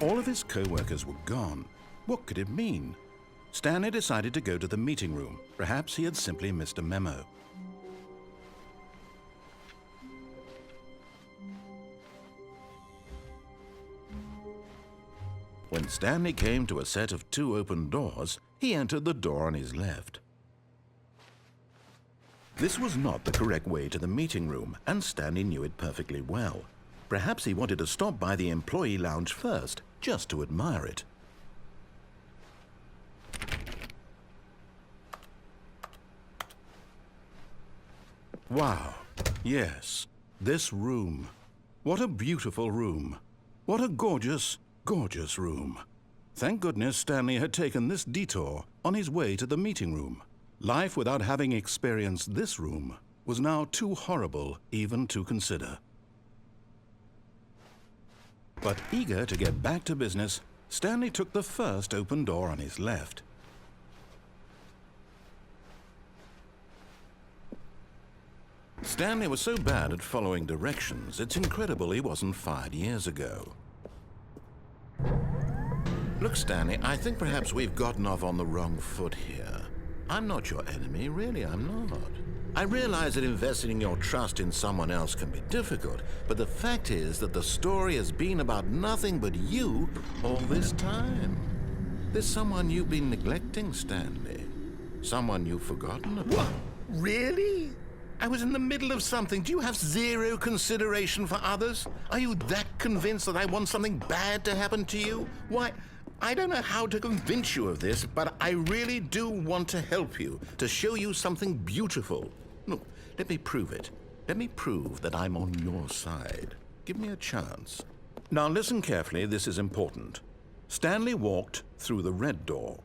All of his co-workers were gone. What could it mean? Stanley decided to go to the meeting room. Perhaps he had simply missed a memo. When Stanley came to a set of 2 open doors, he entered the door on his left. This was not the correct way to the meeting room, and Stanley knew it perfectly well. Perhaps he wanted to stop by the employee lounge first, just to admire it. Wow, yes, this room. What a beautiful room. What a gorgeous, gorgeous room. Thank goodness Stanley had taken this detour on his way to the meeting room. Life without having experienced this room was now too horrible even to consider. But eager to get back to business, Stanley took the first open door on his left. Stanley was so bad at following directions, it's incredible he wasn't fired years ago. Look, Stanley, I think perhaps we've gotten off on the wrong foot here. I'm not your enemy, really, I'm not. I realize that investing your trust in someone else can be difficult, but the fact is that the story has been about nothing but you all this time. There's someone you've been neglecting, Stanley. Someone you've forgotten about. What? Really? I was in the middle of something. Do you have zero consideration for others? Are you that convinced that I want something bad to happen to you? Why, I don't know how to convince you of this, but I really do want to help you, to show you something beautiful. Look, let me prove it. Let me prove that I'm on your side. Give me a chance. Now listen carefully, this is important. Stanley walked through the red door.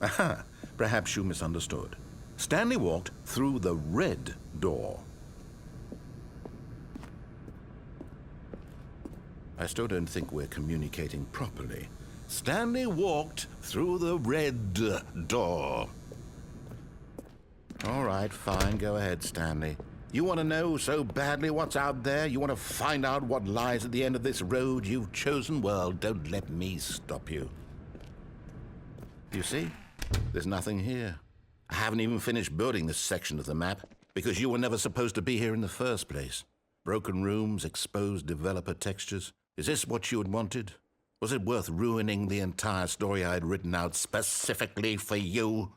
Aha, perhaps you misunderstood. Stanley walked through the red door. I still don't think we're communicating properly. Stanley walked through the red door. All right, fine, go ahead, Stanley. You want to know so badly what's out there? You want to find out what lies at the end of this road you've chosen? Well, don't let me stop you. You see? There's nothing here. I haven't even finished building this section of the map because you were never supposed to be here in the first place. Broken rooms, exposed developer textures. Is this what you had wanted? Was it worth ruining the entire story I had written out specifically for you?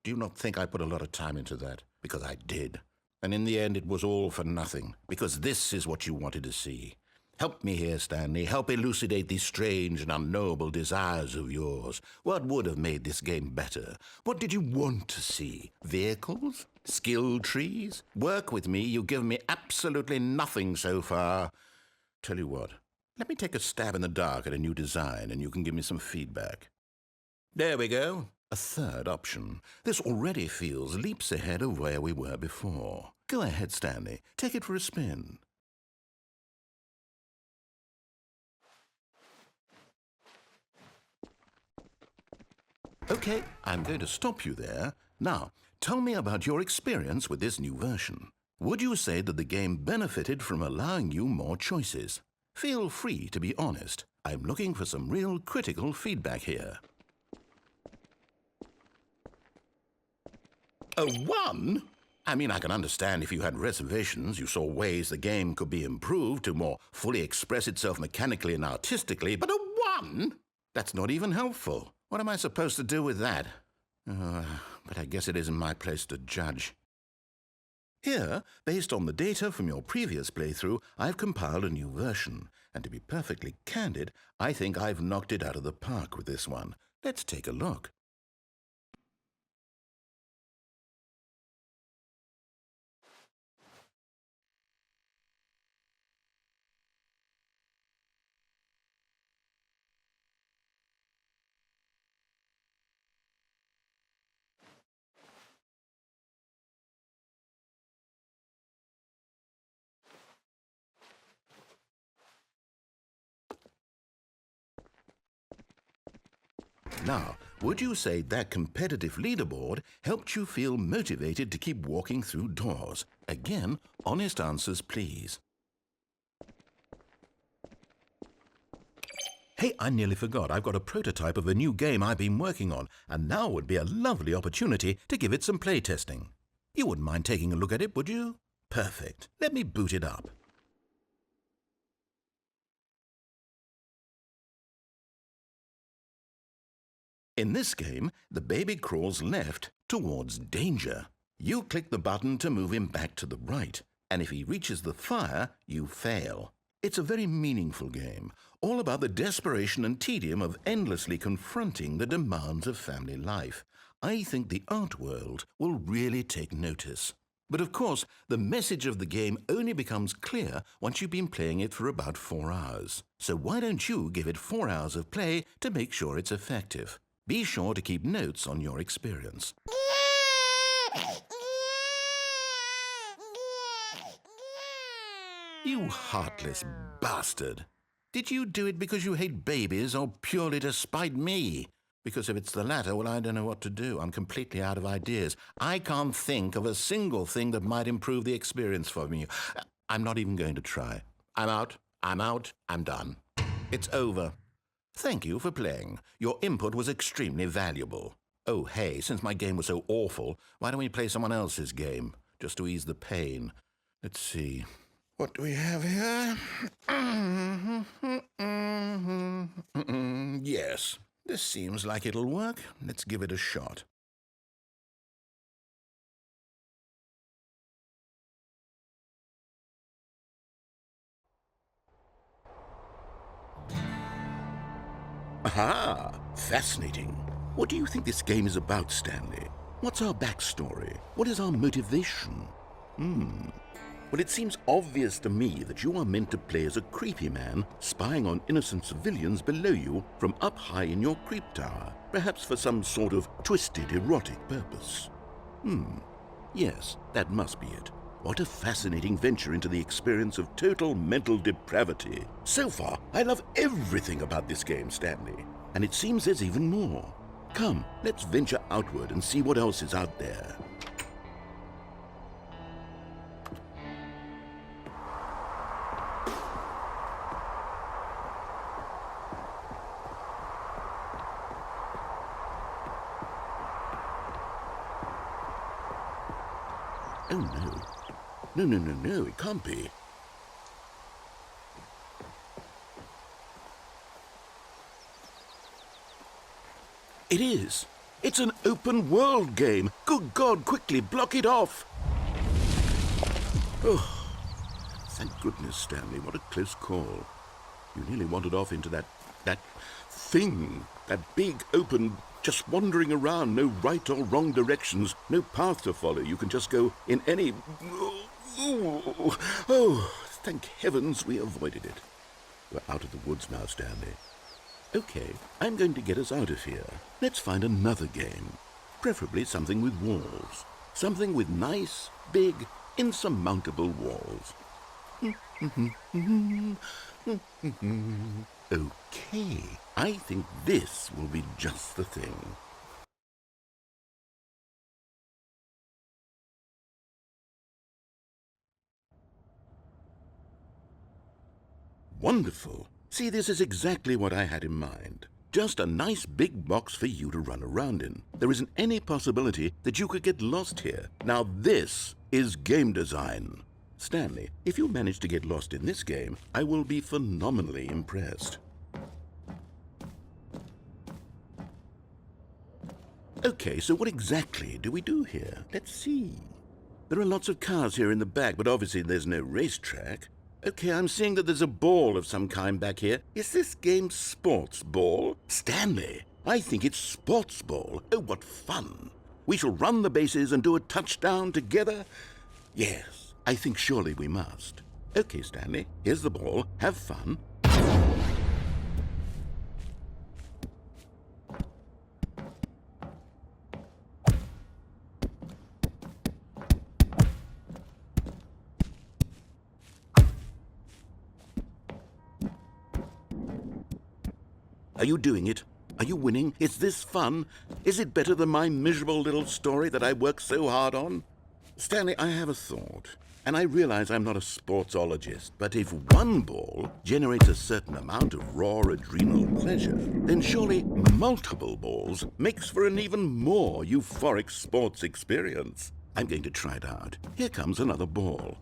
Do you not think I put a lot of time into that? Because I did. And in the end, it was all for nothing. Because this is what you wanted to see. Help me here, Stanley. Help elucidate these strange and unknowable desires of yours. What would have made this game better? What did you want to see? Vehicles? Skill trees? Work with me. You've given me absolutely nothing so far. Tell you what, let me take a stab in the dark at a new design and you can give me some feedback. There we go. A third option. This already feels leaps ahead of where we were before. Go ahead, Stanley. Take it for a spin. Okay, I'm going to stop you there. Now, tell me about your experience with this new version. Would you say that the game benefited from allowing you more choices? Feel free to be honest. I'm looking for some real critical feedback here. A 1? I mean, I can understand if you had reservations, you saw ways the game could be improved to more fully express itself mechanically and artistically, but a 1? That's not even helpful. What am I supposed to do with that? But I guess it isn't my place to judge. Here, based on the data from your previous playthrough, I've compiled a new version. And to be perfectly candid, I think I've knocked it out of the park with this one. Let's take a look. Now, would you say that competitive leaderboard helped you feel motivated to keep walking through doors? Again, honest answers, please. Hey, I nearly forgot. I've got a prototype of a new game I've been working on, and now would be a lovely opportunity to give it some play testing. You wouldn't mind taking a look at it, would you? Perfect. Let me boot it up. In this game, the baby crawls left towards danger. You click the button to move him back to the right, and if he reaches the fire, you fail. It's a very meaningful game, all about the desperation and tedium of endlessly confronting the demands of family life. I think the art world will really take notice. But of course, the message of the game only becomes clear once you've been playing it for about 4 hours. So why don't you give it 4 hours of play to make sure it's effective? Be sure to keep notes on your experience. You heartless bastard! Did you do it because you hate babies or purely to spite me? Because if it's the latter, well, I don't know what to do. I'm completely out of ideas. I can't think of a single thing that might improve the experience for me. I'm not even going to try. I'm out. I'm done. It's over. Thank you for playing. Your input was extremely valuable. Oh, hey, since my game was so awful, why don't we play someone else's game, just to ease the pain? Let's see. What do we have here? Yes, this seems like it'll work. Let's give it a shot. Aha! Fascinating. What do you think this game is about, Stanley? What's our backstory? What is our motivation? Well, it seems obvious to me that you are meant to play as a creepy man spying on innocent civilians below you from up high in your creep tower, perhaps for some sort of twisted erotic purpose. Yes, that must be it. What a fascinating venture into the experience of total mental depravity. So far, I love everything about this game, Stanley. And it seems there's even more. Come, let's venture outward and see what else is out there. Oh, no. No, it can't be. It is. It's an open world game. Good God, quickly, block it off. Oh, thank goodness, Stanley. What a close call. You nearly wandered off into that thing. That big, open, just wandering around, no right or wrong directions, no path to follow. You can just go in any... Oh, thank heavens we avoided it. We're out of the woods now, Stanley. Okay, I'm going to get us out of here. Let's find another game. Preferably something with walls. Something with nice, big, insurmountable walls. Okay, I think this will be just the thing. Wonderful. See, this is exactly what I had in mind. Just a nice big box for you to run around in. There isn't any possibility that you could get lost here. Now this is game design. Stanley, if you manage to get lost in this game, I will be phenomenally impressed. Okay, so what exactly do we do here? Let's see. There are lots of cars here in the back, but obviously there's no racetrack. Okay, I'm seeing that there's a ball of some kind back here. Is this game sports ball? Stanley, I think it's sports ball. Oh, what fun. We shall run the bases and do a touchdown together. Yes, I think surely we must. Okay, Stanley, here's the ball. Have fun. Are you doing it? Are you winning? Is this fun? Is it better than my miserable little story that I worked so hard on? Stanley, I have a thought. And I realize I'm not a sportsologist, but if one ball generates a certain amount of raw adrenal pleasure, then surely multiple balls makes for an even more euphoric sports experience. I'm going to try it out. Here comes another ball.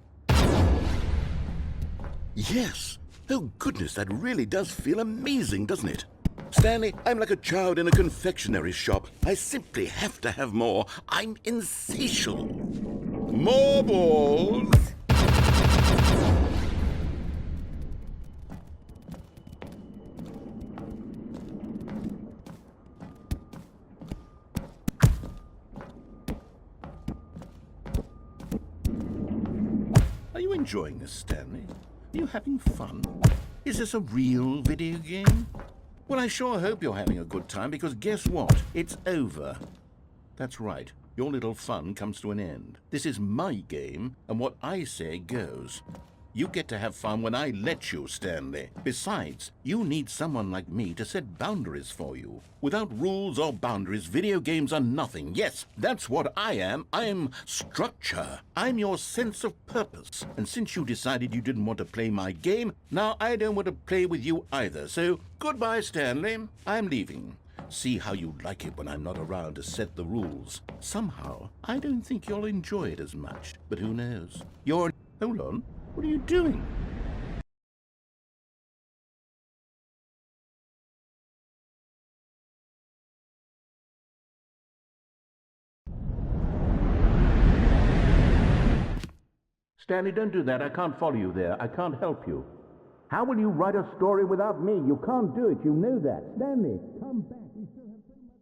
Yes! Oh goodness, that really does feel amazing, doesn't it? Stanley, I'm like a child in a confectionery shop. I simply have to have more. I'm insatiable. More balls! Are you enjoying this, Stanley? Are you having fun? Is this a real video game? Well, I sure hope you're having a good time, because guess what? It's over. That's right. Your little fun comes to an end. This is my game, and what I say goes. You get to have fun when I let you, Stanley. Besides, you need someone like me to set boundaries for you. Without rules or boundaries, video games are nothing. Yes, that's what I am. I'm structure. I'm your sense of purpose. And since you decided you didn't want to play my game, now I don't want to play with you either. So, goodbye, Stanley. I'm leaving. See how you like it when I'm not around to set the rules. Somehow, I don't think you'll enjoy it as much. But who knows? Hold on. What are you doing? Stanley, don't do that. I can't follow you there. I can't help you. How will you write a story without me? You can't do it. You know that. Stanley, come back. We still have so much.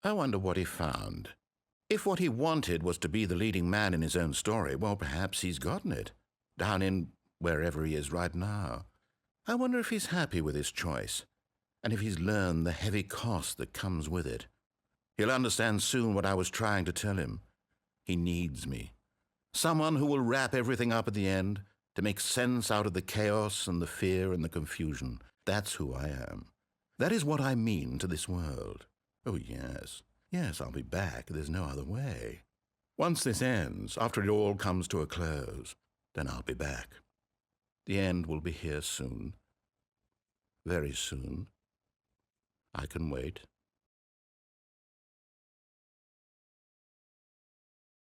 I wonder what he found. If what he wanted was to be the leading man in his own story, well, perhaps he's gotten it. Down in wherever he is right now. I wonder if he's happy with his choice, and if he's learned the heavy cost that comes with it. He'll understand soon what I was trying to tell him. He needs me. Someone who will wrap everything up at the end, to make sense out of the chaos and the fear and the confusion. That's who I am. That is what I mean to this world. Oh, yes. Yes, I'll be back. There's no other way. Once this ends, after it all comes to a close, then I'll be back. The end will be here soon. Very soon. I can wait.